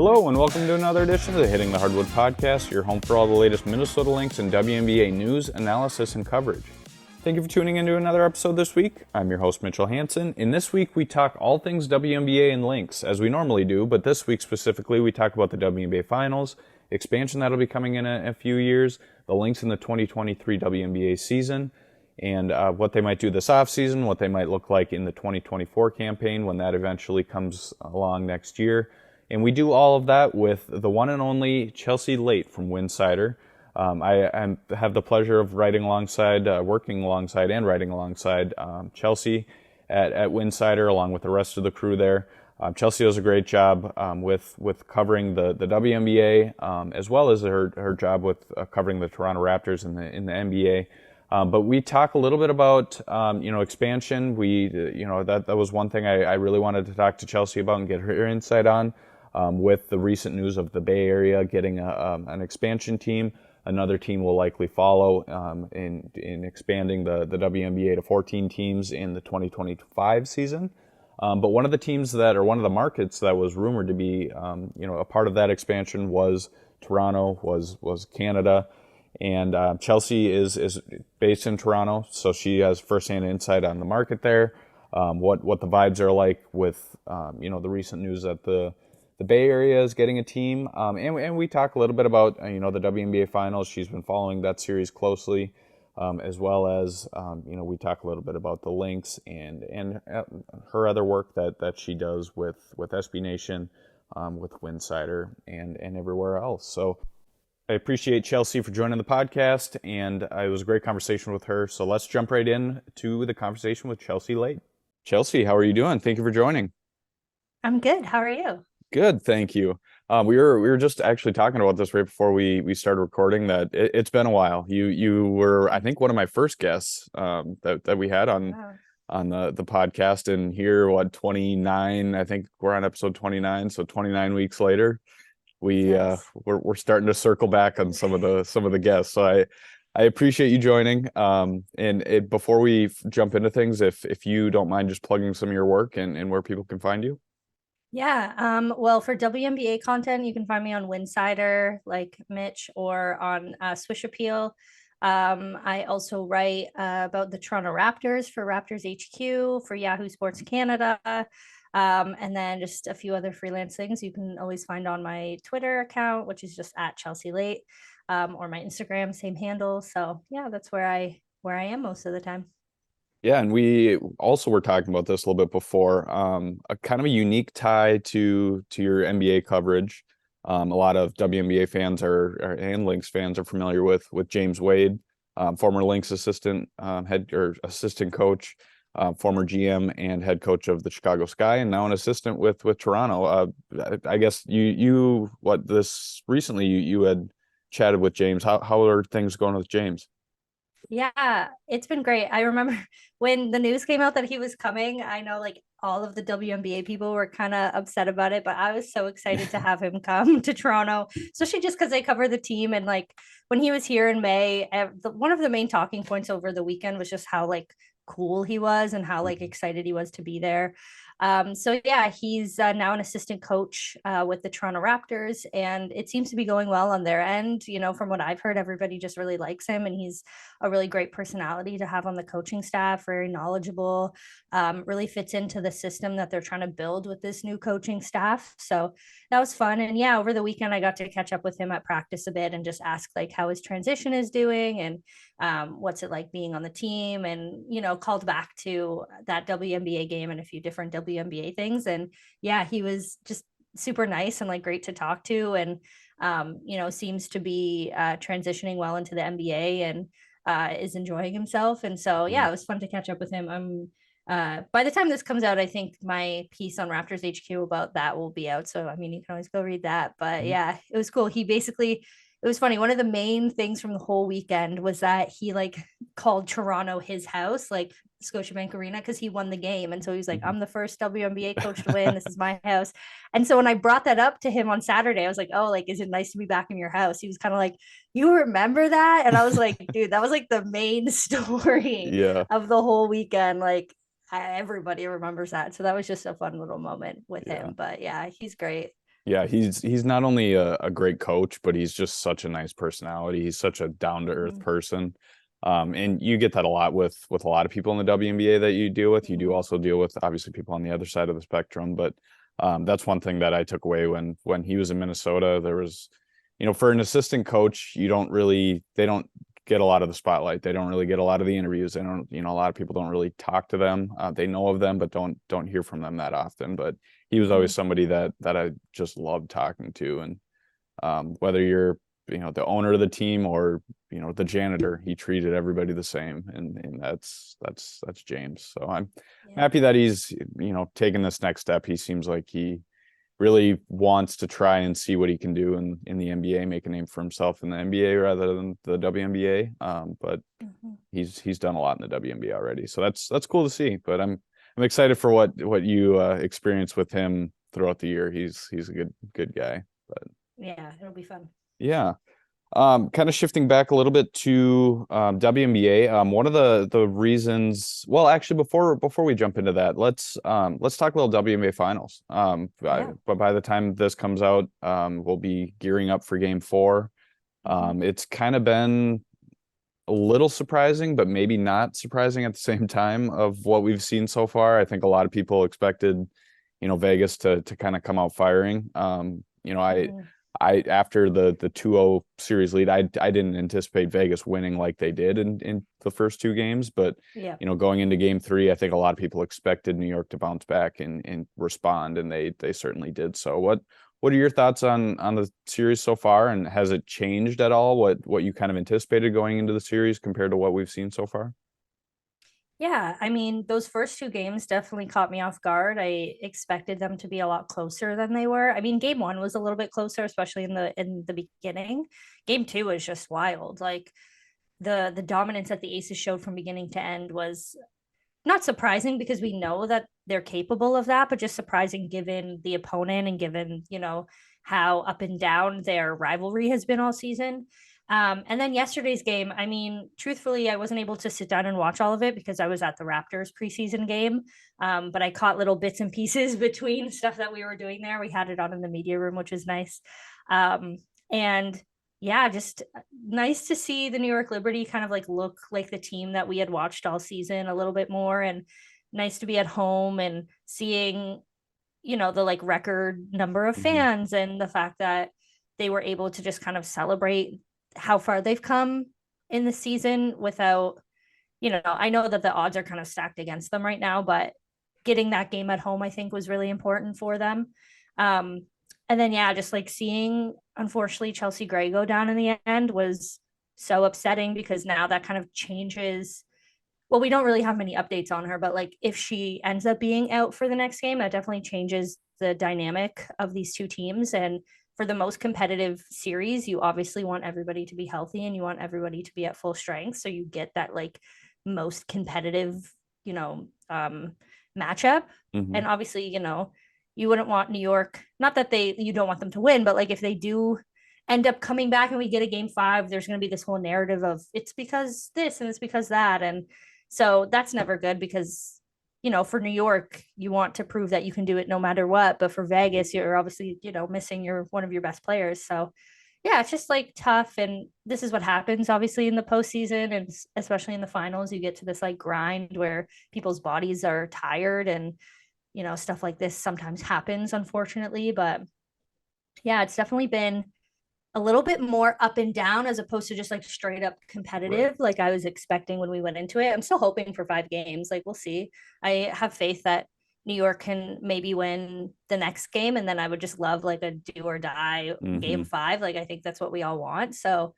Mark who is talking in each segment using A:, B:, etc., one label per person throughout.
A: Hello and welcome to another edition of the Hitting the Hardwood podcast, your home for all the latest Minnesota Lynx and WNBA news, analysis, and coverage. Thank you for tuning into another episode this week. I'm your host, Mitchell Hansen, and this week we talk all things WNBA and Lynx, as we normally do, but this week specifically we talk about the WNBA Finals, expansion that'll be coming in a few years, the Lynx in the 2023 WNBA season, and what they might do this offseason, what they might look like in the 2024 campaign when that eventually comes along next year. And we do all of that with the one and only Chelsea Leite from Winsider. I have the pleasure of working alongside Chelsea at Winsider, along with the rest of the crew there. Chelsea does a great job with covering the WNBA, as well as her job with covering the Toronto Raptors in the NBA. But we talk a little bit about expansion. That was one thing I really wanted to talk to Chelsea about and get her insight on. With the recent news of the Bay Area getting an expansion team, another team will likely follow in expanding the WNBA to 14 teams in the 2025 season. But one of the markets that was rumored to be a part of that expansion was Toronto, was Canada, and Chelsea is based in Toronto, so she has firsthand insight on the market there, what the vibes are like with the recent news that the Bay Area is getting a team, and we talk a little bit about the WNBA Finals. She's been following that series closely, as well as we talk a little bit about the Lynx and her other work that she does with SB Nation, with Winsider and everywhere else. So I appreciate Chelsea for joining the podcast, and it was a great conversation with her. So let's jump right in to the conversation with Chelsea Leite. Chelsea, how are you doing? Thank you for joining.
B: I'm good. How are you?
A: Good, thank you. We were just actually talking about this right before we started recording, that it's been a while. You were, I think, one of my first guests that we had on the podcast, and here 29. I think we're on episode 29, so 29 weeks later, we're starting to circle back on some of the guests. So I appreciate you joining. Before we jump into things, if you don't mind just plugging some of your work and where people can find you.
B: Yeah. Well, for WNBA content, you can find me on Winsider, like Mitch, or on Swish Appeal. I also write about the Toronto Raptors for Raptors HQ, for Yahoo Sports Canada, and then just a few other freelance things you can always find on my Twitter account, which is just at Chelsea Leite, or my Instagram, same handle. So yeah, that's where I am most of the time.
A: Yeah, and we also were talking about this a little bit before, a kind of a unique tie to your NBA coverage. A lot of WNBA fans and Lynx fans are familiar with James Wade, former Lynx assistant coach, former GM and head coach of the Chicago Sky, and now an assistant with Toronto. I guess you recently you had chatted with James. How are things going with James?
B: Yeah, it's been great. I remember when the news came out that he was coming, I know like all of the WNBA people were kind of upset about it, but I was so excited to have him come to Toronto, especially just because they cover the team. And like when he was here in May, one of the main talking points over the weekend was just how like cool he was and how like excited he was to be there. So yeah, he's now an assistant coach with the Toronto Raptors, and it seems to be going well on their end. From what I've heard, everybody just really likes him, and he's a really great personality to have on the coaching staff, very knowledgeable, really fits into the system that they're trying to build with this new coaching staff. So that was fun. And yeah, over the weekend, I got to catch up with him at practice a bit and just ask like how his transition is doing and what's it like being on the team, and, called back to that WNBA game and a few different WNBA things. And yeah, he was just super nice and like great to talk to, and seems to be transitioning well into the NBA and is enjoying himself. And so yeah, it was fun to catch up with him. By the time this comes out, I think my piece on Raptors HQ about that will be out, so I mean you can always go read that. But yeah, it was cool. It was funny. One of the main things from the whole weekend was that he like called Toronto his house, like Scotiabank Arena, because he won the game. And so he was like, I'm the first WNBA coach to win. This is my house. And so when I brought that up to him on Saturday, I was like, oh, like, is it nice to be back in your house? He was kind of like, you remember that? And I was like, dude, that was like the main story of the whole weekend. Like everybody remembers that. So that was just a fun little moment with him. But yeah, he's great.
A: Yeah, he's not only a great coach, but he's just such a nice personality. He's such a down-to-earth
B: Mhm.
A: person. And you get that a lot with a lot of people in the WNBA that you deal with. You do
B: Mhm.
A: also deal with obviously people on the other side of the spectrum, but that's one thing that I took away when he was in Minnesota. There was, for an assistant coach, they don't get a lot of the spotlight. They don't really get a lot of the interviews. They don't, a lot of people don't really talk to them. They know of them, but don't hear from them that often. But he was always
B: Mhm.
A: somebody that I just loved talking to. And whether you're, the owner of the team or, the janitor, he treated everybody the same. And that's James. So I'm
B: Yeah.
A: happy that he's, taking this next step. He seems like he really wants to try and see what he can do in the NBA, make a name for himself in the NBA rather than the WNBA. But
B: Mhm.
A: he's done a lot in the WNBA already, so that's cool to see. But I'm excited for what you experience with him throughout the year. He's a good guy. But
B: Yeah, it'll be fun.
A: yeah, kind of shifting back a little bit to WNBA. One of the reasons, well, actually, before we jump into that, let's talk a little WNBA Finals.
B: Yeah.
A: But by the time this comes out, we'll be gearing up for Game 4.
B: Mhm.
A: It's kind of been a little surprising, but maybe not surprising at the same time of what we've seen so far. I think a lot of people expected, Vegas to kind of come out firing.
B: Mhm.
A: I after the 2-0 series lead, I didn't anticipate Vegas winning like they did in the first two games, but
B: Yeah.
A: going into game 3, I think a lot of people expected New York to bounce back and respond, and they certainly did. So what are your thoughts on the series so far, and has it changed at all what you kind of anticipated going into the series compared to what we've seen so far?
B: Yeah, I mean, those first two games definitely caught me off guard. I expected them to be a lot closer than they were. I mean, game one was a little bit closer, especially in the beginning. Game two was just wild. Like the dominance that the Aces showed from beginning to end was not surprising because we know that they're capable of that, but just surprising given the opponent and given, how up and down their rivalry has been all season. And then yesterday's game, I mean, truthfully, I wasn't able to sit down and watch all of it because I was at the Raptors preseason game. But I caught little bits and pieces between stuff that we were doing there. We had it on in the media room, which was nice. And yeah, just nice to see the New York Liberty kind of like look like the team that we had watched all season a little bit more, and nice to be at home and seeing, the like record number of
A: Hmm.
B: fans and the fact that they were able to just kind of celebrate how far they've come in the season without, I know that the odds are kind of stacked against them right now, but getting that game at home, I think, was really important for them. Um, and then, yeah, just like seeing, unfortunately, Chelsea Gray go down in the end was so upsetting because now that kind of changes. Well, we don't really have many updates on her, but like if she ends up being out for the next game, that definitely changes the dynamic of these two teams. And for the most competitive series, you obviously want everybody to be healthy and you want everybody to be at full strength. So you get that like most competitive, you know, um, matchup.
A: Hmm.
B: And obviously, you wouldn't want New York, not that you don't want them to win, but like if they do end up coming back and we get a game 5, there's going to be this whole narrative of it's because this and it's because that. And so that's never good because, for New York, you want to prove that you can do it no matter what. But for Vegas, you're obviously, missing one of your best players. So yeah, it's just like tough. And this is what happens, obviously, in the postseason and especially in the finals. You get to this like grind where people's bodies are tired and, stuff like this sometimes happens, unfortunately. But yeah, it's definitely been a little bit more up and down as opposed to just like straight up
A: Right.
B: competitive like I was expecting when we went into it. I'm still hoping for 5 games. Like we'll see. I have faith that New York can maybe win the next game and then I would just love like a do or die game
A: Hmm.
B: 5. Like I think that's what we all want. So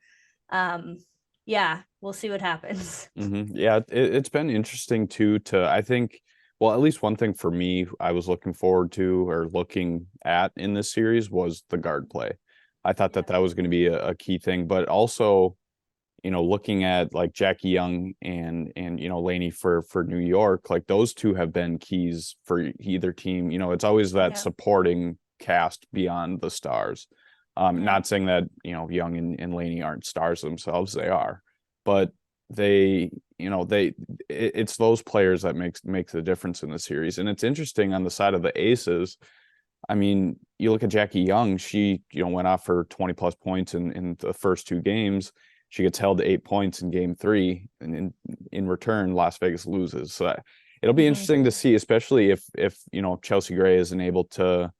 B: um yeah, we'll see what happens.
A: Yeah, it's been interesting too I think, well, at least one thing for me I was looking forward to or looking at in this series was the guard play. I thought
B: Yeah.
A: that was going to be a key thing, but also, looking at like Jackie Young and Laney for New York, like those two have been keys for either team. It's always that
B: Yeah.
A: supporting cast beyond the stars.
B: Yeah.
A: Not saying that, Young and Laney aren't stars themselves, they are, but they, it's those players that make the difference in the series. And it's interesting on the side of the Aces. I mean, you look at Jackie Young, she, went off for 20 plus points in the first two games. She gets held to 8 points in game three, and in return, Las Vegas loses. So it'll be
B: Hmm.
A: interesting to see, especially if Chelsea Gray isn't able to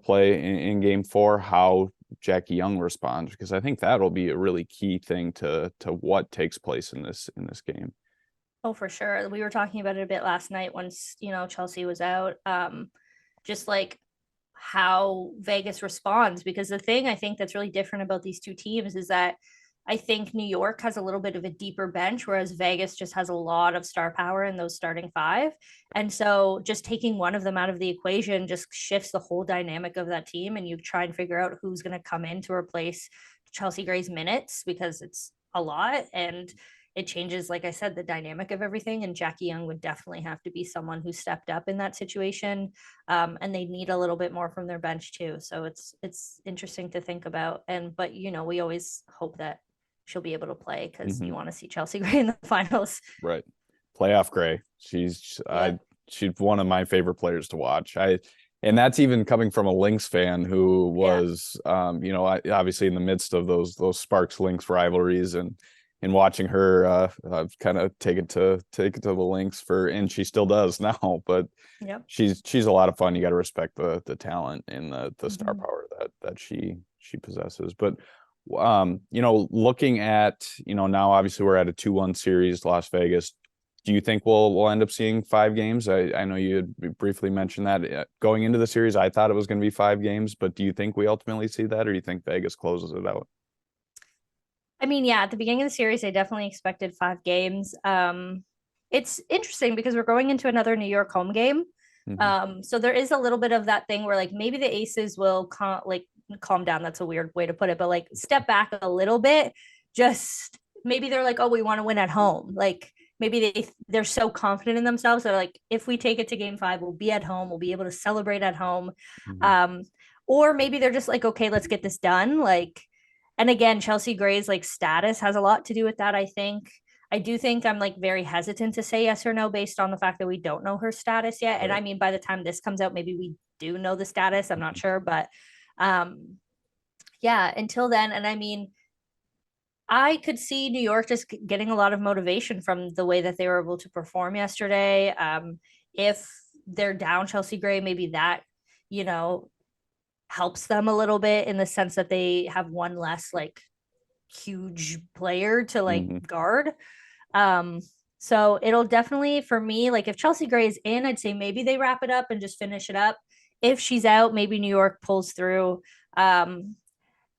A: play in game four, how Jackie Young responds, because I think that'll be a really key thing to what takes place in this game.
B: Oh, for sure. We were talking about it a bit last night once, Chelsea was out. Just like how Vegas responds, because the thing I think that's really different about these two teams is that I think New York has a little bit of a deeper bench, whereas Vegas just has a lot of star power in those starting five. And so just taking one of them out of the equation just shifts the whole dynamic of that team. And you try and figure out who's going to come in to replace Chelsea Gray's minutes, because it's a lot. And it changes, like I said, the dynamic of everything. And Jackie Young would definitely have to be someone who stepped up in that situation. And they need a little bit more from their bench too. So it's interesting to think about. But we always hope that she'll be able to play, because
A: Hmm.
B: you want to see Chelsea Gray in the finals.
A: Right. Playoff Gray.
B: Yeah.
A: She's one of my favorite players to watch. And that's even coming from a Lynx fan who
B: Yeah.
A: was, obviously in the midst of those Sparks Lynx rivalries, and watching her kind of take it to the Lynx and she still does now, but
B: Yep.
A: she's a lot of fun. You got to respect the talent and the star
B: Mm-hmm.
A: power that she possesses. But looking at, now obviously we're at a 2-1 series, Las Vegas. Do you think we'll end up seeing 5 games? I know you had briefly mentioned that going into the series. I thought it was going to be 5 games, but do you think we ultimately see that, or do you think Vegas closes it out?
B: I mean, yeah, at the beginning of the series, I definitely expected 5 games. It's interesting because we're going into another New York home game.
A: Hmm.
B: So there is a little bit of that thing where like maybe the Aces will calm down. That's a weird way to put it, but like step back a little bit. Just maybe they're like, oh, we want to win at home. Like maybe they're so confident in themselves. They're like, if we take it to game five, we'll be at home. We'll be able to celebrate at home.
A: Hmm.
B: Um, or maybe they're just like, okay, let's get this done. Like, and again, Chelsea Gray's like status has a lot to do with that, I think. I do think I'm like very hesitant to say yes or no based on the fact that we don't know her status yet. And
A: Right.
B: I mean, by the time this comes out, maybe we do know the status. I'm not sure, but um, yeah, until then. And I mean, I could see New York just getting a lot of motivation from the way that they were able to perform yesterday. If they're down Chelsea Gray, maybe that, you know, helps them a little bit in the sense that they have one less like huge player to like
A: Hmm.
B: guard. Um, so it'll definitely, for me, like if Chelsea Gray is in, I'd say maybe they wrap it up and just finish it up. If she's out, maybe New York pulls through. Um,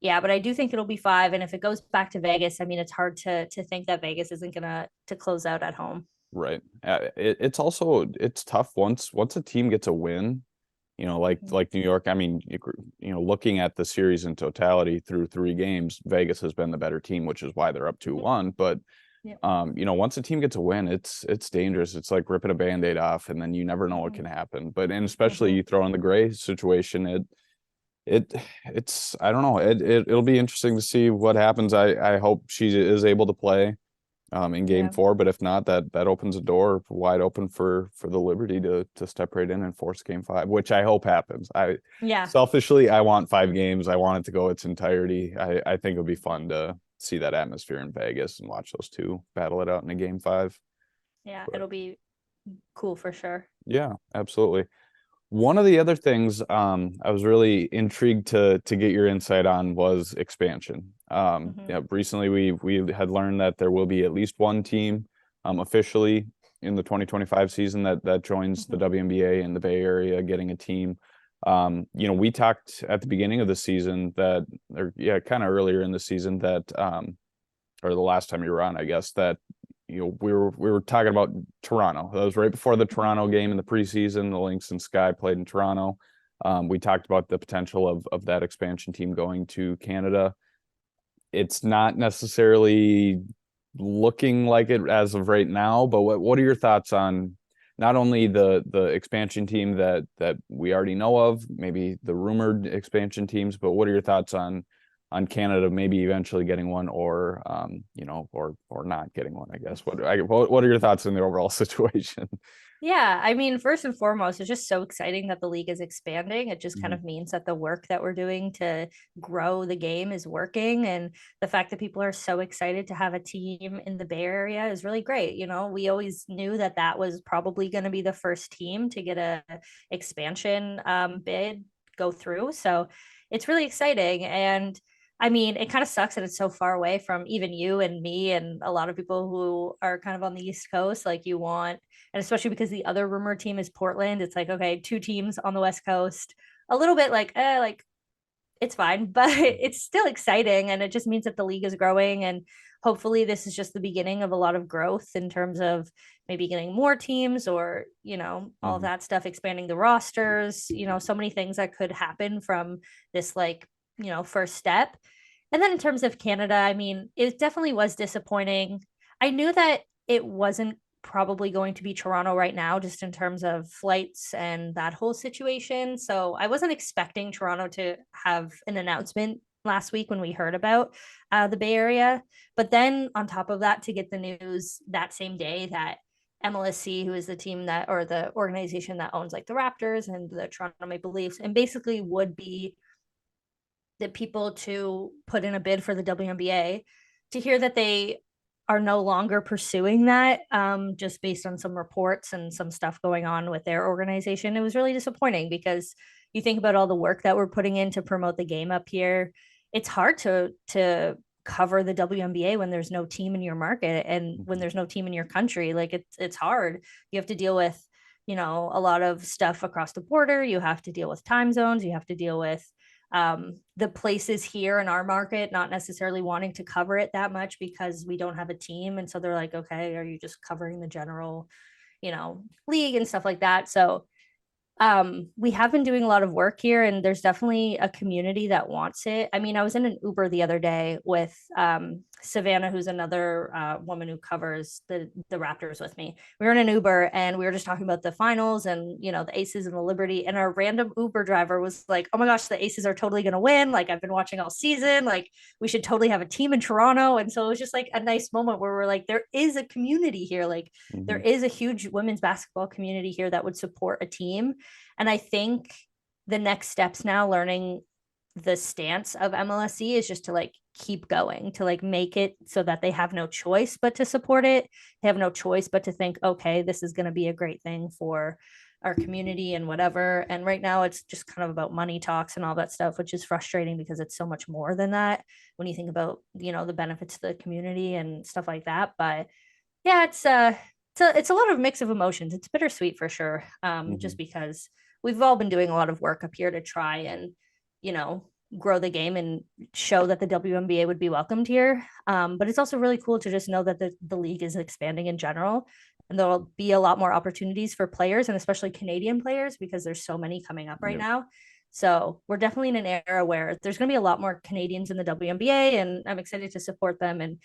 B: yeah, but I do think it'll be 5. And if it goes back to Vegas, I mean, it's hard to think that Vegas isn't gonna to close out at home.
A: Right. It's tough once a team gets a win, like
B: Mhm.
A: New York. I mean, looking at the series in totality through 3 games, Vegas has been the better team, which is why they're up 2-1. But
B: Yeah.
A: once a team gets a win, it's dangerous. It's like ripping a Band-Aid off, and then you never know what
B: Mhm.
A: can happen. And especially
B: Mhm.
A: you throw in the Gray situation, it it's I don't know. It'll be interesting to see what happens. I hope she is able to play in game
B: Yeah.
A: four, but if not, that opens a door wide open for the Liberty to step right in and force game five, which I hope happens. I
B: Yeah.
A: selfishly I want 5 games. I want it to go its entirety. I think it'll be fun to see that atmosphere in Vegas and watch those two battle it out in a game five.
B: Yeah.
A: But
B: It'll be cool for sure.
A: yeah, absolutely. One of the other things I was really intrigued to get your insight on was expansion.
B: Hmm.
A: Yeah, recently we had learned that there will be at least one team officially in the 2025 season that joins the
B: Hmm.
A: WNBA in the Bay Area, getting a team. We talked at the beginning of the season that, or yeah, kind of earlier in the season that, or the last time you were on, I guess, that we were talking about Toronto. That was right before the
B: Hmm.
A: Toronto game in the preseason. The Lynx and Sky played in Toronto. We talked about the potential of that expansion team going to Canada. It's not necessarily looking like it as of right now, but what are your thoughts on not only the expansion team that we already know of, maybe the rumored expansion teams, but what are your thoughts on Canada maybe eventually getting one, or or not getting one, I guess. What are your thoughts on the overall situation?
B: Yeah, I mean, first and foremost, it's just so exciting that the league is expanding. It just kind
A: Hmm.
B: of means that the work that we're doing to grow the game is working. And the fact that people are so excited to have a team in the Bay Area is really great. You know, we always knew that that was probably going to be the first team to get a expansion bid go through. So it's really exciting. And I mean, it kind of sucks that it's so far away from even you and me and a lot of people who are kind of on the East Coast. Like, you want, and especially because the other rumored team is Portland, it's like, okay, two teams on the West Coast, a little bit like it's fine, but it's still exciting. And it just means that the league is growing. And hopefully, this is just the beginning of a lot of growth in terms of maybe getting more teams or, all of
A: Hmm.
B: that stuff, expanding the rosters, so many things that could happen from this, like, first step. And then in terms of Canada, I mean, it definitely was disappointing. I knew that it wasn't probably going to be Toronto right now, just in terms of flights and that whole situation. So I wasn't expecting Toronto to have an announcement last week when we heard about the Bay Area. But then on top of that, to get the news that same day that MLSC, who is the team that, or the organization that owns like the Raptors and the Toronto Maple Leafs, and basically would be the people to put in a bid for the WNBA, to hear that they are no longer pursuing that, just based on some reports and some stuff going on with their organization. It was really disappointing because you think about all the work that we're putting in to promote the game up here. It's hard to cover the WNBA when there's no team in your market and when
A: Hmm.
B: there's no team in your country. Like, it's hard. You have to deal with, a lot of stuff across the border. You have to deal with time zones. You have to deal with the places here in our market not necessarily wanting to cover it that much because we don't have a team. And so they're like, okay, are you just covering the general, league and stuff like that? So we have been doing a lot of work here, and there's definitely a community that wants it. I mean, I was in an Uber the other day with Savannah, who's another woman who covers the Raptors with me. We were in an Uber and we were just talking about the finals and, the Aces and the Liberty, and our random Uber driver was like, oh my gosh, the Aces are totally going to win, like, I've been watching all season, like, we should totally have a team in Toronto. And so it was just like a nice moment where we're like, there is a community here, like, there
A: Hmm.
B: is a huge women's basketball community here that would support a team. And I think the next steps now, learning the stance of MLSE, is just to like keep going, to like make it so that they have no choice but to support it. They have no choice but to think, okay, this is going to be a great thing for our community and whatever. And right now it's just kind of about money talks and all that stuff, which is frustrating because it's so much more than that when you think about, the benefits to the community and stuff like that. But yeah, it's a lot of mix of emotions. It's bittersweet for sure.
A: Hmm.
B: Just because we've all been doing a lot of work up here to try and, you know, grow the game and show that the WNBA would be welcomed here. But it's also really cool to just know that the league is expanding in general. And there'll be a lot more opportunities for players, and especially Canadian players, because there's so many coming up right
A: Yep.
B: now. So we're definitely in an era where there's going to be a lot more Canadians in the WNBA, and I'm excited to support them and,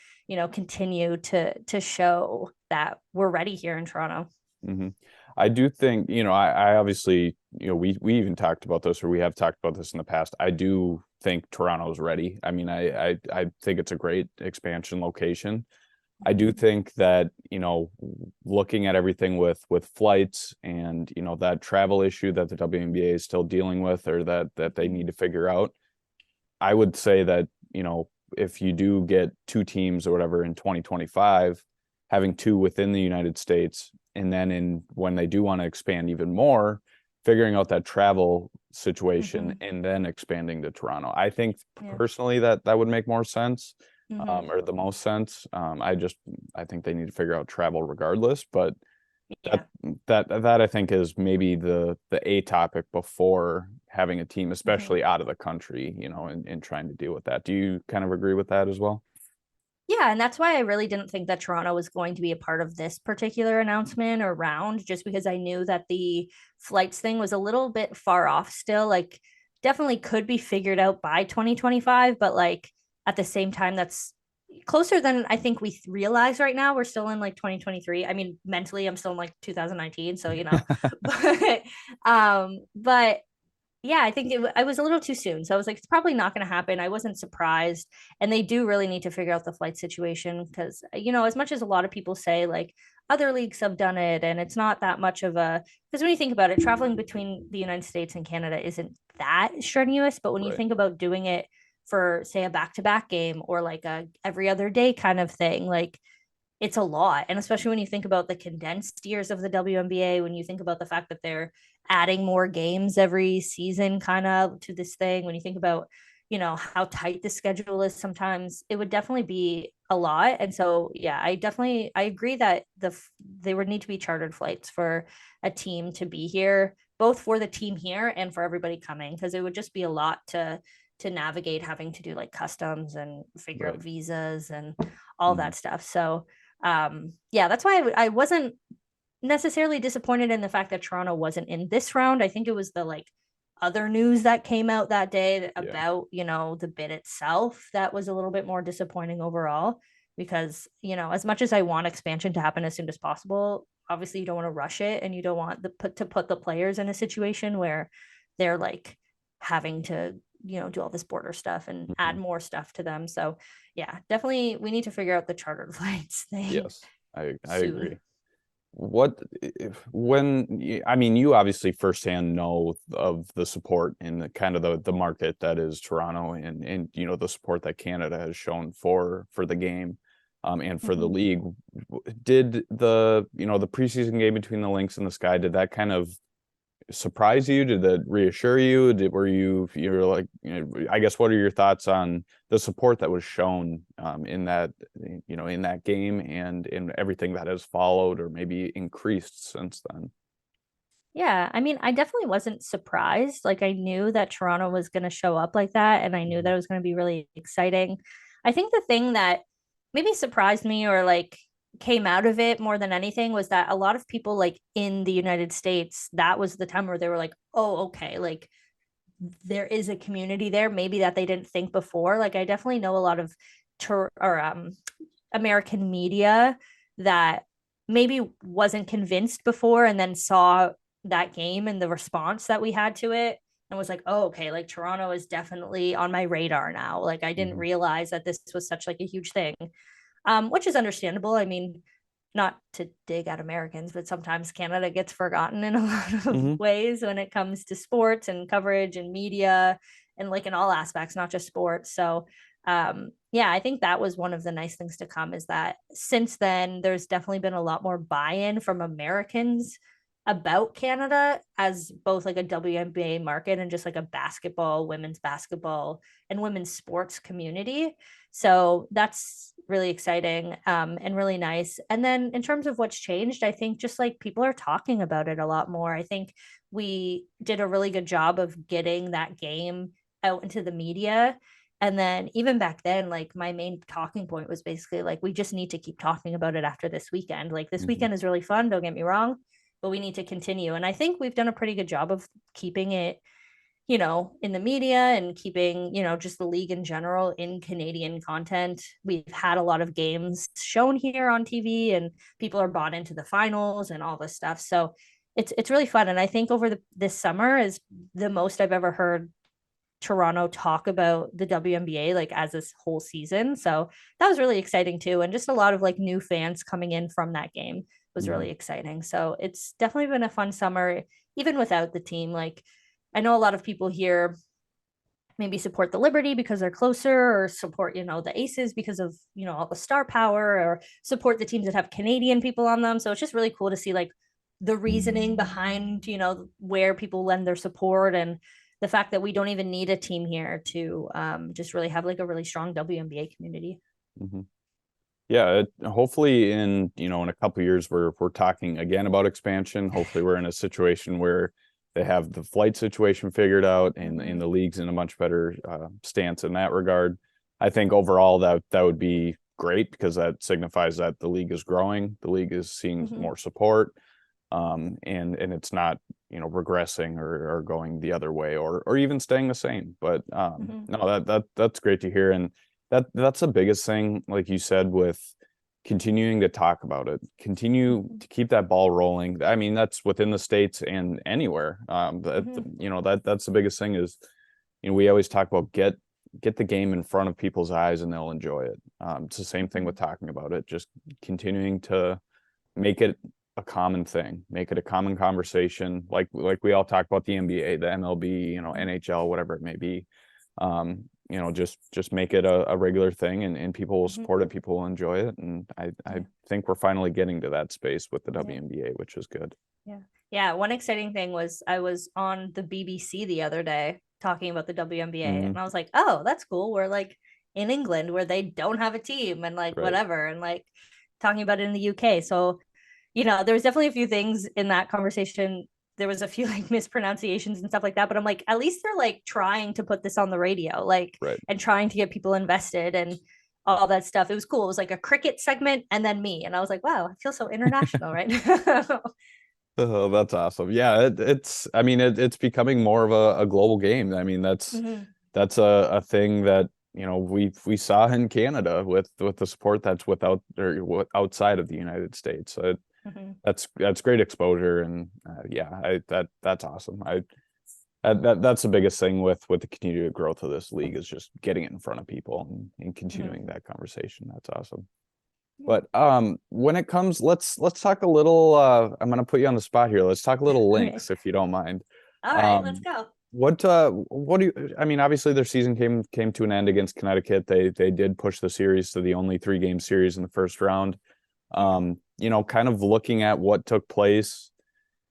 B: continue to show that we're ready here in Toronto.
A: Hmm. I do think, I obviously, we even talked about this, or we have talked about this in the past. I do think Toronto's ready. I mean, I think it's a great expansion location. I do think that, looking at everything with flights and, that travel issue that the WNBA is still dealing with, or that they need to figure out, I would say that, if you do get two teams or whatever in 2025, having two within the United States, and then when they do want to expand even more, figuring out that travel situation
B: Mm-hmm.
A: and then expanding to Toronto. I think
B: Yeah.
A: personally that would make more sense,
B: Mm-hmm.
A: or the most sense. I think they need to figure out travel regardless, but that
B: Yeah.
A: that I think is maybe the a topic before having a team,
B: Mm-hmm.
A: especially out of the country, and trying to deal with that. Do you kind of agree with that as well?
B: Yeah, and that's why I really didn't think that Toronto was going to be a part of this particular announcement or round, just because I knew that the flights thing was a little bit far off still. Like, definitely could be figured out by 2025, but like at the same time, that's closer than I think we realize right now. We're still in like 2023. I mean, mentally, I'm still in like 2019, so but yeah, I think I was a little too soon. So I was like, it's probably not going to happen. I wasn't surprised. And they do really need to figure out the flight situation because, as much as a lot of people say, like, other leagues have done it, and it's not that much of a, because when you think about it, traveling between the United States and Canada isn't that strenuous, but when you
A: Right.
B: think about doing it for, say, a back-to-back game or like a every other day kind of thing, like it's a lot. And especially when you think about the condensed years of the WNBA, when you think about the fact that they're adding more games every season kind of to this thing, when you think about, how tight the schedule is sometimes, it would definitely be a lot. And so, yeah, I agree that there would need to be chartered flights for a team to be here, both for the team here and for everybody coming, because it would just be a lot to navigate, having to do like customs and figure out
A: Right.
B: visas and all
A: Mhm.
B: that stuff. So yeah, that's why I wasn't necessarily disappointed in the fact that Toronto wasn't in this round. I think it was the like other news that came out that day
A: Yeah.
B: about, the bid itself that was a little bit more disappointing overall, because, as much as I want expansion to happen as soon as possible, obviously you don't want to rush it, and you don't want to put the players in a situation where they're like having to, do all this border stuff and add
A: Mhm.
B: more stuff to them. So yeah, definitely we need to figure out the chartered flights thing
A: Yes, I
B: soon.
A: agree. What if when I mean, you obviously firsthand know of the support in the kind of the market that is Toronto, and the support that Canada has shown for the game, and for the
B: Mhm.
A: league. Did the preseason game between the Lynx and the Sky, did that kind of surprise you? Did that reassure you? Were you're like, I guess, what are your thoughts on the support that was shown in that game and in everything that has followed or maybe increased since then?
B: Yeah, I mean, I definitely wasn't surprised. Like, I knew that Toronto was going to show up like that, and I knew that
A: Mhm.
B: it was going to be really exciting. I think the thing that maybe surprised me or like came out of it more than anything was that a lot of people like in the United States, that was the time where they were like, "Oh, okay, like there is a community there maybe that they didn't think before." Like, I definitely know a lot of American media that maybe wasn't convinced before and then saw that game and the response that we had to it and was like, "Oh, okay, like Toronto is definitely on my radar now." Like, I didn't
A: Mhm.
B: realize that this was such like a huge thing, which is understandable. I mean, not to dig at Americans, but sometimes Canada gets forgotten in a lot of
A: Mhm.
B: ways when it comes to sports and coverage and media and like in all aspects, not just sports. So, yeah, I think that was one of the nice things to come, is that since then, there's definitely been a lot more buy in from Americans about Canada as both like a WNBA market and just like a basketball, women's basketball, and women's sports community. So that's really exciting, and really nice. And then in terms of what's changed, I think just like people are talking about it a lot more. I think we did a really good job of getting that game out into the media. And then even back then, like my main talking point was basically like, we just need to keep talking about it after this weekend. Like, this
A: Mhm.
B: weekend is really fun, don't get me wrong, but we need to continue. And I think we've done a pretty good job of keeping it, in the media and keeping, just the league in general in Canadian content. We've had a lot of games shown here on TV, and people are bought into the finals and all this stuff. So it's really fun. And I think over this summer is the most I've ever heard Toronto talk about the WNBA like as this whole season. So that was really exciting too. And just a lot of like new fans coming in from that game was
A: Mhm.
B: really exciting. So it's definitely been a fun summer, even without the team. Like, I know a lot of people here maybe support the Liberty because they're closer, or support, the Aces because of, all the star power, or support the teams that have Canadian people on them. So it's just really cool to see like the reasoning behind, where people lend their support, and the fact that we don't even need a team here to just really have like a really strong WNBA community.
A: Mhm. Yeah, hopefully in a couple of years we're talking again about expansion. Hopefully we're in a situation where they have the flight situation figured out, and
B: Mm-hmm.
A: the league's in a much better stance in that regard. I think overall that would be great, because that signifies that the league is growing, the league is seeing
B: Mm-hmm.
A: more support, and it's not regressing or going the other way, or even staying the same. But
B: Mm-hmm.
A: no, that's great to hear. And that's the biggest thing, like you said, with continuing to talk about it, continue
B: Mm-hmm.
A: to keep that ball rolling. I mean, that's within the States and anywhere.
B: Mm-hmm.
A: That's the biggest thing is, we always talk about get the game in front of people's eyes and they'll enjoy it. It's the same thing
B: Mm-hmm.
A: with talking about it, just continuing to make it a common thing, make it a common conversation. Like we all talk about the NBA, the MLB, NHL, whatever it may be. Just make it a regular thing, and people will support it. People will enjoy it. And I think we're finally getting to that space with the WNBA, which is good.
B: Yeah. Yeah. One exciting thing was I was on the BBC the other day talking about the WNBA, and I was like, oh, that's cool. We're like in England where they don't have a team and like whatever, and like talking about it in the UK. So, there was definitely a few things in that conversation. There was a few like mispronunciations and stuff like that, but I'm like, at least they're like trying to put this on the radio, like, and trying to get people invested and all that stuff. It was cool. It was like a cricket segment and then me. And I was like, wow, I feel so international right now.
A: Oh, that's awesome. Yeah, it's becoming more of a global game. I mean, that's a thing that, we saw in Canada with the support that's outside of the United States. So that's great exposure, and that's awesome. That's the biggest thing with the continued growth of this league, is just getting it in front of people and continuing that conversation. That's awesome. But when it comes, let's talk a little. I'm gonna put you on the spot here. Let's talk a little Lynx, if you don't mind.
B: All right, let's go.
A: What do you? I mean, obviously their season came to an end against Connecticut. They did push the series to the only 3-game series in the first round. Kind of looking at what took place,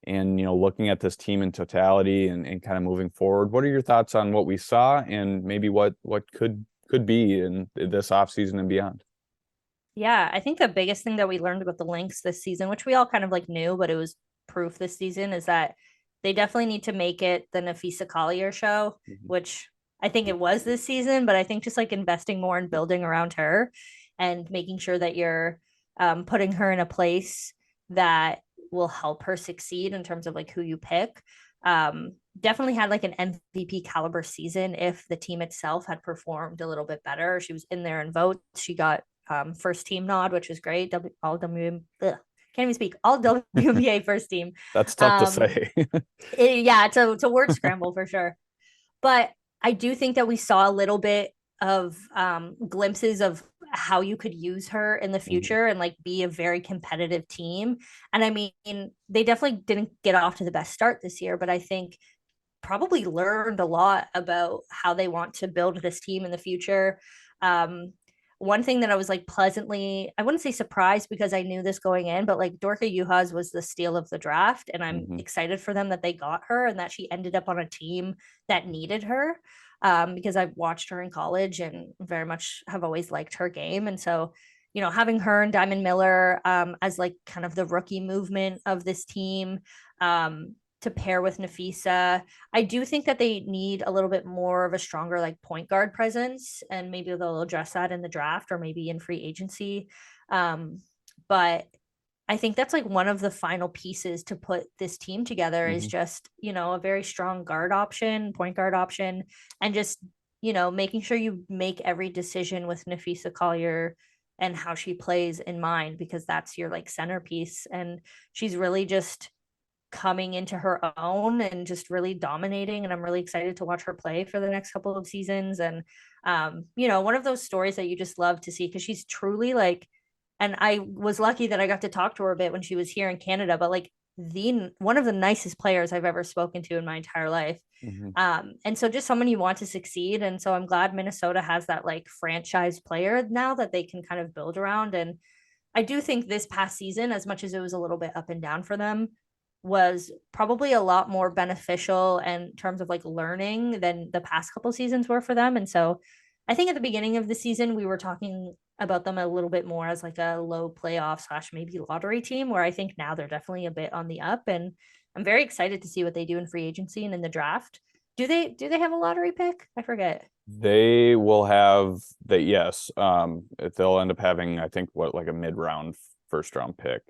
A: and looking at this team in totality, and kind of moving forward. What are your thoughts on what we saw, and maybe what could be in this offseason and beyond?
B: Yeah, I think the biggest thing that we learned about the Lynx this season, which we all kind of like knew, but it was proof this season, is that they definitely need to make it the Napheesa Collier show, which I think it was this season, but I think just like investing more in building around her and making sure that you're putting her in a place that will help her succeed in terms of like who you pick. Definitely had like an MVP caliber season if the team itself had performed a little bit better. She was in there in votes. She got first team nod, which was great. All WNBA first team.
A: That's tough to say.
B: It's a word scramble for sure. But I do think that we saw a little bit of glimpses of how you could use her in the future and like be a very competitive team. And I mean, they definitely didn't get off to the best start this year, but I think probably learned a lot about how they want to build this team in the future. One thing that I was like pleasantly, I wouldn't say surprised because I knew this going in, but like Dorka Juhas was the steal of the draft. And I'm excited for them that they got her and that she ended up on a team that needed her, because I've watched her in college and very much have always liked her game. And so, having her and Diamond Miller as like kind of the rookie movement of this team, to pair with Napheesa. I do think that they need a little bit more of a stronger like point guard presence, and maybe they'll address that in the draft or maybe in free agency. But I think that's like one of the final pieces to put this team together is just, a very strong point guard option, and just, making sure you make every decision with Napheesa Collier and how she plays in mind, because that's your like centerpiece. And she's really just coming into her own and just really dominating, and I'm really excited to watch her play for the next couple of seasons. And one of those stories that you just love to see, because she's truly like, and I was lucky that I got to talk to her a bit when she was here in Canada, but like one of the nicest players I've ever spoken to in my entire life. And so just someone you want to succeed. And so I'm glad Minnesota has that like franchise player now that they can kind of build around. And I do think this past season, as much as it was a little bit up and down for them, was probably a lot more beneficial in terms of like learning than the past couple seasons were for them. And so I think at the beginning of the season, we were talking about them a little bit more as like a low playoff / maybe lottery team, where I think now they're definitely a bit on the up, and I'm very excited to see what they do in free agency and in the draft. Do they have a lottery pick? I forget.
A: They will have yes. They'll end up having, I think, like a mid-round first round pick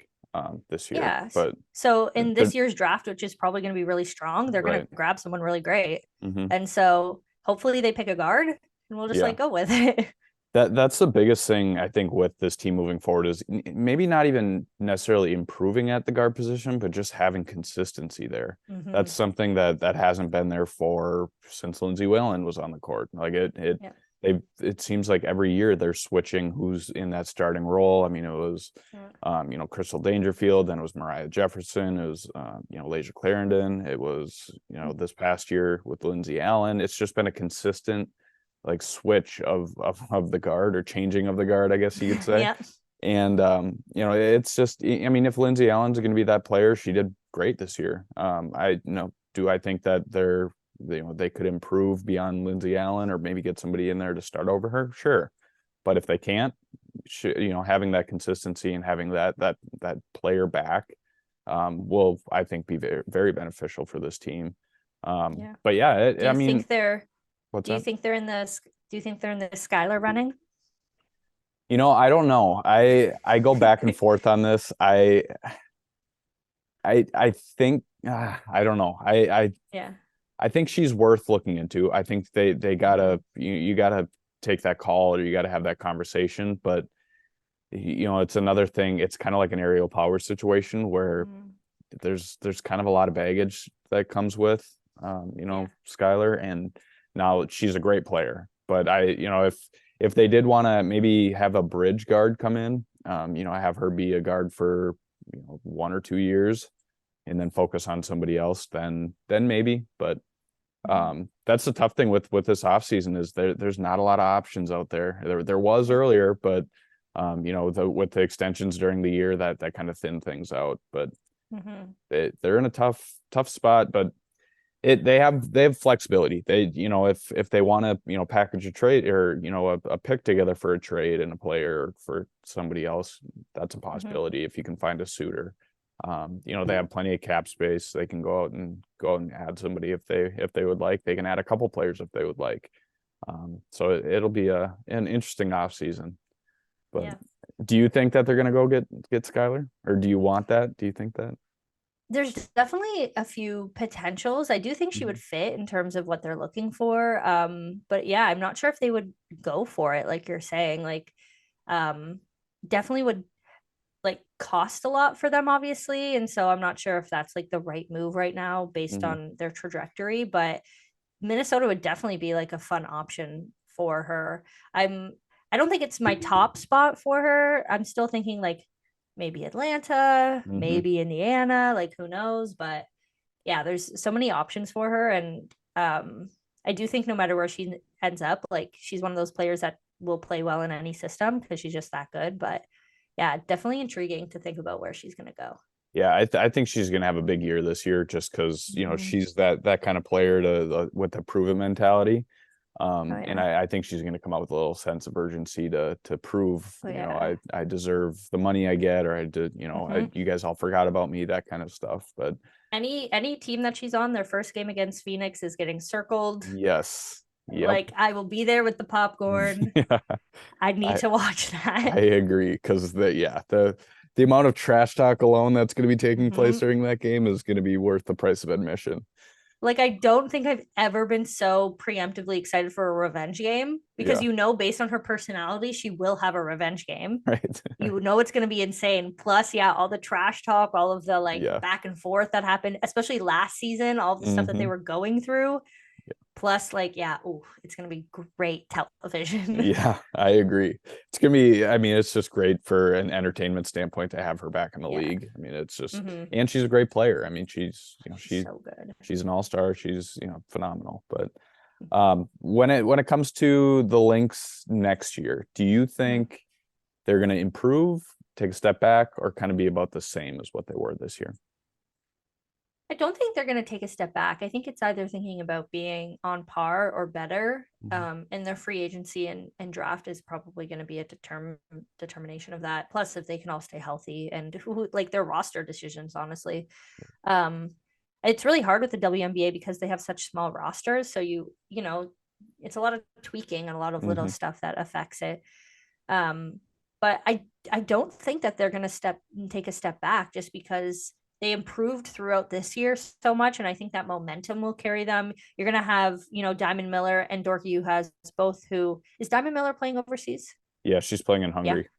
A: this year.
B: Yeah.
A: But
B: so in this year's draft, which is probably going to be really strong, they're going to grab someone really great. And so hopefully they pick a guard, and we'll just like go with it.
A: That's the biggest thing I think with this team moving forward, is maybe not even necessarily improving at the guard position, but just having consistency there. That's something that hasn't been there since Lindsay Whalen was on the court. Like they it seems like every year they're switching who's in that starting role. I mean, it was, Crystal Dangerfield, then it was Mariah Jefferson, it was, Lasia Clarendon. It was, this past year with Lindsay Allen. It's just been a consistent like switch of the guard, or changing of the guard, I guess you could say.
B: Yeah.
A: And it's just, I mean, if Lindsay Allen's going to be that player, she did great this year. Do I think that they could improve beyond Lindsay Allen, or maybe get somebody in there to start over her? Sure. But if they can't, having that consistency and having that player back will, I think, be very, very beneficial for this team. But yeah,
B: do you think they're in the Skylar running?
A: I don't know. I go back and forth on this. I think I don't know. I think she's worth looking into. I think they gotta you gotta take that call, or you gotta have that conversation. But it's another thing. It's kind of like an aerial power situation where there's kind of a lot of baggage that comes with Skylar, and now she's a great player. But if they did want to maybe have a bridge guard come in, have her be a guard for 1 or 2 years, and then focus on somebody else, then maybe. But that's the tough thing with this offseason, is there's not a lot of options out there. There was earlier, but with the extensions during the year, that kind of thinned things out. But they're in a tough spot. But they have flexibility. They if they want to package a trade, or a pick together for a trade and a player for somebody else, that's a possibility if you can find a suitor. They have plenty of cap space. They can go out and add somebody if they would like. They can add a couple players if they would like. So it'll be an interesting off season. But do you think that they're going to go get Skylar, or do you want that? Do you think that?
B: There's definitely a few potentials. I do think she would fit in terms of what they're looking for. But yeah, I'm not sure if they would go for it, like you're saying. Like, definitely would like cost a lot for them, obviously. And so I'm not sure if that's like the right move right now based on their trajectory. But Minnesota would definitely be like a fun option for her. I don't think it's my top spot for her. I'm still thinking like maybe Atlanta, maybe Indiana, like who knows. But yeah, there's so many options for her. And I do think no matter where she ends up, like she's one of those players that will play well in any system because she's just that good. But yeah, definitely intriguing to think about where she's going to go.
A: Yeah, I think she's going to have a big year this year, just because she's that kind of player with the prove it mentality. And I think she's going to come out with a little sense of urgency to prove, I deserve the money I get, or you guys all forgot about me, that kind of stuff. But
B: any team that she's on, their first game against Phoenix is getting circled.
A: Yes. Yep.
B: Like, I will be there with the popcorn. I need to watch that.
A: I agree, because the amount of trash talk alone that's going to be taking place during that game is going to be worth the price of admission.
B: Like, I don't think I've ever been so preemptively excited for a revenge game, because based on her personality, she will have a revenge game.
A: Right.
B: It's going to be insane. Plus, all the trash talk, all of the back and forth that happened, especially last season, all the stuff that they were going through. Plus, it's going to be great television.
A: Yeah, I agree. It's going to be, it's just great for an entertainment standpoint to have her back in the league. I mean, it's just, and she's a great player. I mean, she's so good. She's an all-star. She's, phenomenal. But when it comes to the Lynx next year, do you think they're going to improve, take a step back, or kind of be about the same as what they were this year?
B: I don't think they're going to take a step back. I think it's either thinking about being on par or better. And their free agency and draft is probably going to be a determination of that. Plus, if they can all stay healthy and their roster decisions, honestly. It's really hard with the WNBA because they have such small rosters. So it's a lot of tweaking and a lot of little stuff that affects it. But I don't think that they're going to take a step back, just because they improved throughout this year so much, and I think that momentum will carry them. You're going to have, Diamond Miller and Dorky Uhas, both who is Diamond Miller playing overseas?
A: Yeah, she's playing in Hungary.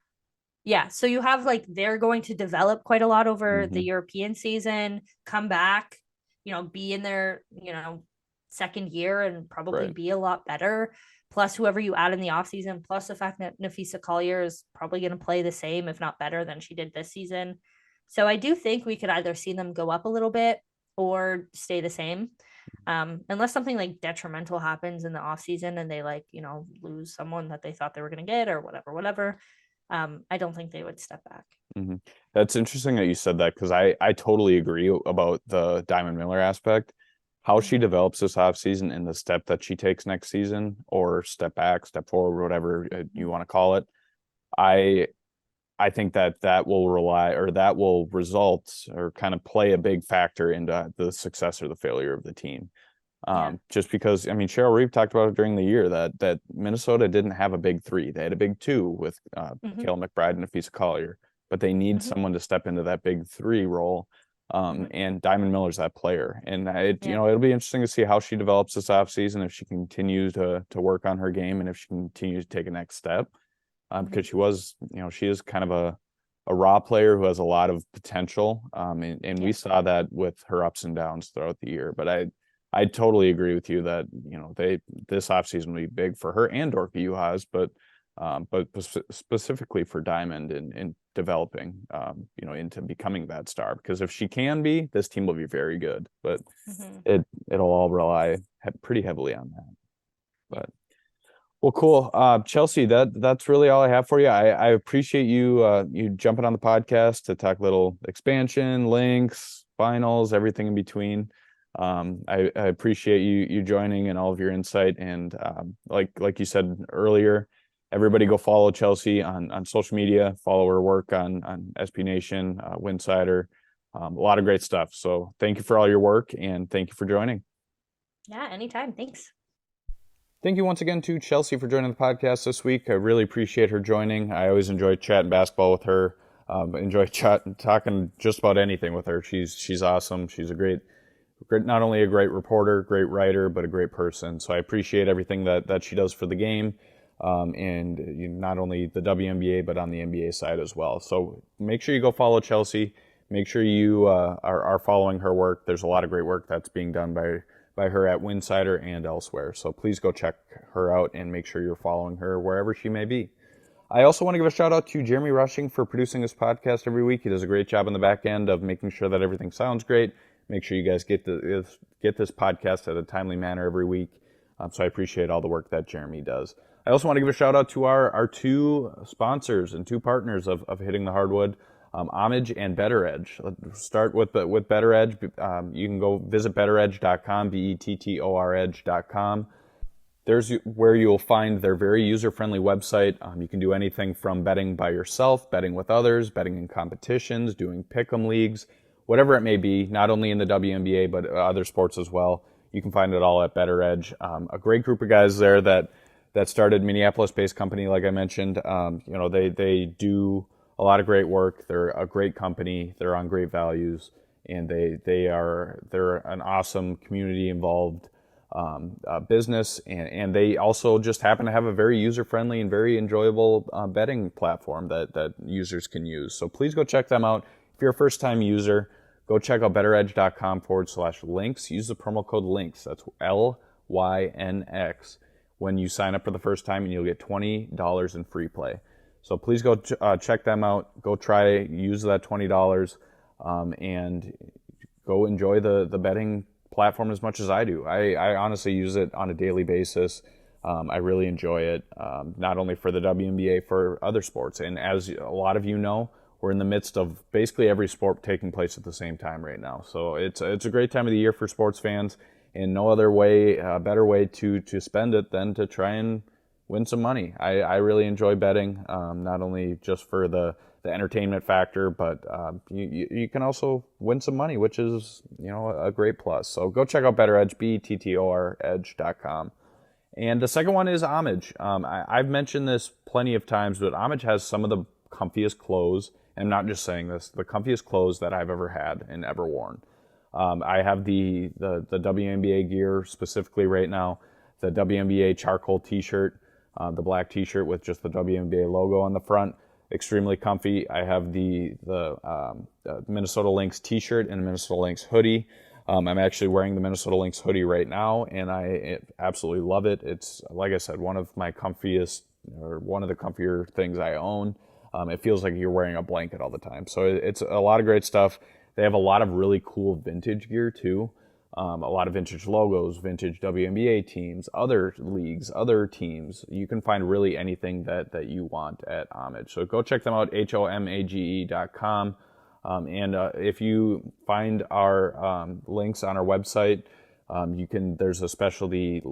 B: Yeah. So you have they're going to develop quite a lot over the European season, come back, be in their, second year and probably be a lot better. plus whoever you add in the offseason, plus the fact that Nafisa Collier is probably going to play the same, if not better, than she did this season. So I do think we could either see them go up a little bit or stay the same. Unless something like detrimental happens in the offseason and they lose someone that they thought they were going to get or whatever. I don't think they would step back.
A: Mm-hmm. That's interesting that you said that, because I totally agree about the Diamond Miller aspect. How she develops this offseason and the step that she takes next season, or step back, step forward, whatever you want to call it. I think that will result or kind of play a big factor into the success or the failure of the team. Just because, I mean, Cheryl Reeve talked about it during the year that Minnesota didn't have a big three. They had a big two with Kayla McBride and Nafisa Collier, but they need someone to step into that big three role. And Diamond Miller's that player. And it'll be interesting to see how she develops this offseason, if she continues to work on her game and if she continues to take a next step. Because she is kind of a raw player who has a lot of potential. And we saw that with her ups and downs throughout the year. But I totally agree with you that, this offseason will be big for her and Dorka Juhas, but specifically for Diamond in developing, into becoming that star. Because if she can be, this team will be very good. But it'll all rely pretty heavily on that. But well, cool. Chelsea, that's really all I have for you. I appreciate you jumping on the podcast to talk little expansion, Lynx, finals, everything in between. I appreciate you joining and all of your insight. And like you said earlier, everybody go follow Chelsea on social media, follow her work on SB Nation, Winsider, a lot of great stuff. So thank you for all your work, and thank you for joining.
B: Yeah, anytime. Thanks.
A: Thank you once again to Chelsea for joining the podcast this week. I really appreciate her joining. I always enjoy chatting basketball with her. Enjoy talking just about anything with her. She's awesome. She's a great, not only a great reporter, great writer, but a great person. So I appreciate everything that she does for the game, and not only the WNBA, but on the NBA side as well. So make sure you go follow Chelsea. Make sure you are following her work. There's a lot of great work that's being done by her at Winsider and elsewhere. So please go check her out and make sure you're following her wherever she may be. I also want to give a shout out to Jeremy Rushing for producing this podcast every week. He does a great job on the back end of making sure that everything sounds great. Make sure you guys get this podcast at a timely manner every week. So I appreciate all the work that Jeremy does. I also want to give a shout out to our two sponsors and two partners of Hitting the Hardwood, Homage and Better Edge. Let's start with Better Edge. You can go visit betteredge.com, bettor-edge.com. There's where you'll find their very user-friendly website. You can do anything from betting by yourself, betting with others, betting in competitions, doing pick'em leagues, whatever it may be, not only in the WNBA, but other sports as well. You can find it all at Better Edge. A great group of guys there that started Minneapolis-based company, like I mentioned. They do a lot of great work. They're a great company. They're on great values, and they're an awesome community involved business, and they also just happen to have a very user-friendly and very enjoyable betting platform that users can use. So please go check them out. If you're a first-time user, go check out betteredge.com/links. Use the promo code LYNX. That's LYNX when you sign up for the first time, and you'll get $20 in free play. So please go check them out. Go use that $20, and go enjoy the betting platform as much as I do. I honestly use it on a daily basis. I really enjoy it, not only for the WNBA, for other sports. And as a lot of you know, we're in the midst of basically every sport taking place at the same time right now. So it's a great time of the year for sports fans, and no other better way to spend it than to try and win some money. I really enjoy betting, not only just for the entertainment factor, but you can also win some money, which is a great plus. So go check out Better Edge, bettor-edge.com. And the second one is Homage. I've mentioned this plenty of times, but Homage has some of the comfiest clothes, and I'm not just saying this, the comfiest clothes that I've ever had and ever worn. I have the WNBA gear specifically right now, the WNBA charcoal t-shirt, the black t-shirt with just the WNBA logo on the front. Extremely comfy. I have the Minnesota Lynx t-shirt and a Minnesota Lynx hoodie. I'm actually wearing the Minnesota Lynx hoodie right now, and I absolutely love it. It's, like I said, one of the comfier things I own. It feels like you're wearing a blanket all the time. So it's a lot of great stuff. They have a lot of really cool vintage gear too. A lot of vintage logos, vintage WNBA teams, other leagues, other teams. You can find really anything that you want at Homage. So go check them out, homage.com. And if you find our links on our website, there's a specialty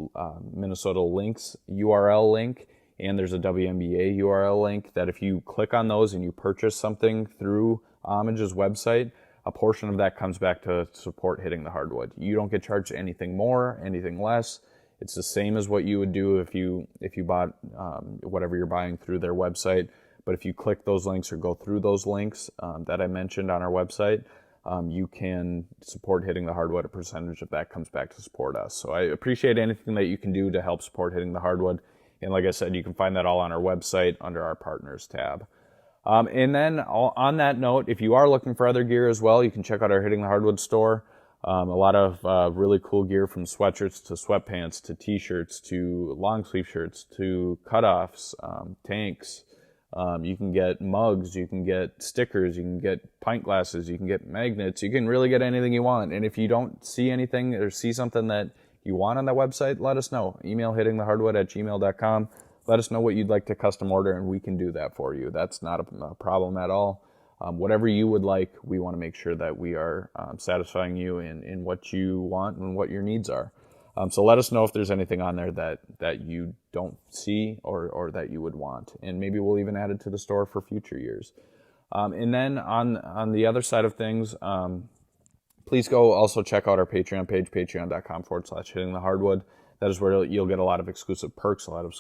A: Minnesota Lynx URL link, and there's a WNBA URL link that if you click on those and you purchase something through Homage's website, a portion of that comes back to support Hitting the Hardwood. You don't get charged anything more, anything less. It's the same as what you would do if you bought whatever you're buying through their website. But if you click those links or go through those links that I mentioned on our website, you can support Hitting the Hardwood. A percentage of that comes back to support us. So I appreciate anything that you can do to help support Hitting the Hardwood. And like I said, you can find that all on our website under our Partners tab. And then on that note, if you are looking for other gear as well, you can check out our Hitting the Hardwood store. A lot of really cool gear, from sweatshirts to sweatpants to t-shirts to long sleeve shirts to cutoffs, tanks. You can get mugs, you can get stickers, you can get pint glasses, you can get magnets. You can really get anything you want. And if you don't see anything or see something that you want on that website, let us know. Email hittingthehardwood@gmail.com. Let us know what you'd like to custom order, and we can do that for you. That's not a problem at all. Whatever you would like, we want to make sure that we are satisfying you in what you want and what your needs are. So let us know if there's anything on there that you don't see or that you would want. And maybe we'll even add it to the store for future years. And then on the other side of things, please go also check out our Patreon page, patreon.com/Hitting the Hardwood. That is where you'll get a lot of exclusive perks, a lot of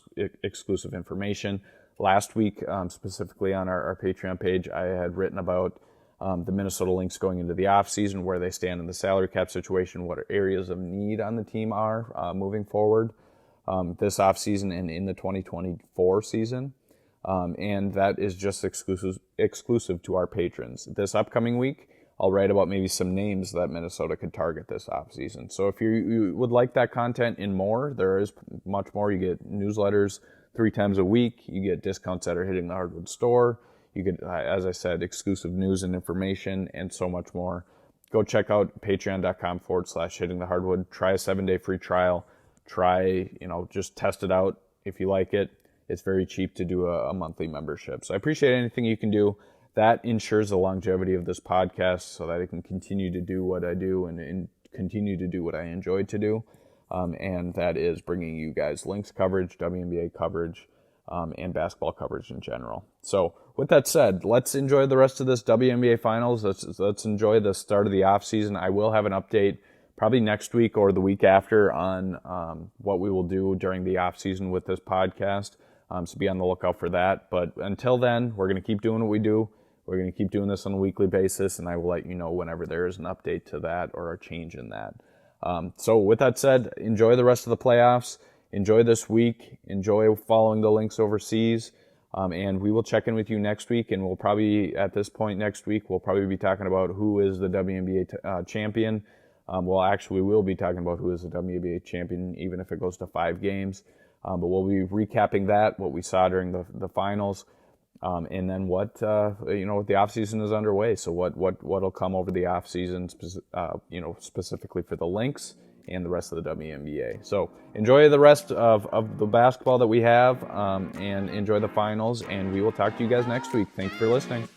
A: exclusive information. Last week, specifically on our Patreon page, I had written about the Minnesota Lynx going into the offseason, where they stand in the salary cap situation, what areas of need on the team are moving forward this offseason and in the 2024 season. And that is just exclusive to our patrons. This upcoming week, I'll write about maybe some names that Minnesota could target this offseason. So if you would like that content and more, there is much more. You get newsletters 3 times a week. You get discounts at our Hitting the Hardwood store. You get, as I said, exclusive news and information and so much more. Go check out patreon.com/Hitting the Hardwood. Try a 7-day free trial. Just test it out. If you like it, it's very cheap to do a monthly membership. So I appreciate anything you can do. That ensures the longevity of this podcast so that I can continue to do what I do and continue to do what I enjoy to do. And that is bringing you guys Lynx coverage, WNBA coverage, and basketball coverage in general. So with that said, let's enjoy the rest of this WNBA Finals. Let's enjoy the start of the offseason. I will have an update probably next week or the week after on what we will do during the offseason with this podcast. So be on the lookout for that. But until then, we're going to keep doing what we do. We're going to keep doing this on a weekly basis, and I will let you know whenever there is an update to that or a change in that. So with that said, enjoy the rest of the playoffs. Enjoy this week. Enjoy following the Lynx overseas. And we will check in with you next week, and we'll probably, at this point next week, we'll probably be talking about who is the WNBA champion. We will be talking about who is the WNBA champion, even if it goes to 5 games. But we'll be recapping what we saw during the finals. And then what the offseason is underway. So what'll come over the offseason, specifically for the Lynx and the rest of the WNBA. So enjoy the rest of the basketball that we have, and enjoy the finals. And we will talk to you guys next week. Thanks for listening.